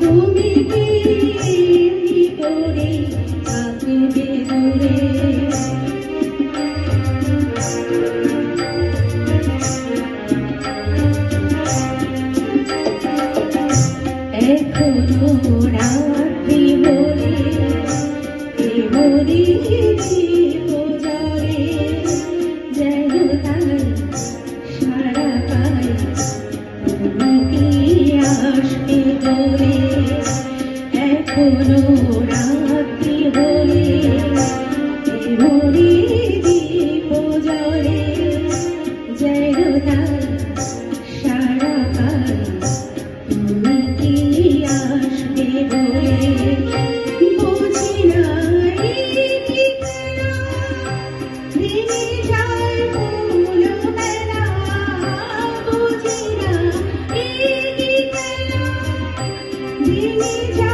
তুমি কি করে থাকবে দূরে এখনো রাত্রি বলে এমনি জীব জলে যেন তার সারা পায় তুমি কি আসবে বলে এখনো রাত্রি বলে এমনি জীব জলে যেন তার সারা পায় তুমি কি আসবে বলে বুঝি না ভেঙে যায় ফুল মেলা বুঝি না ভেঙে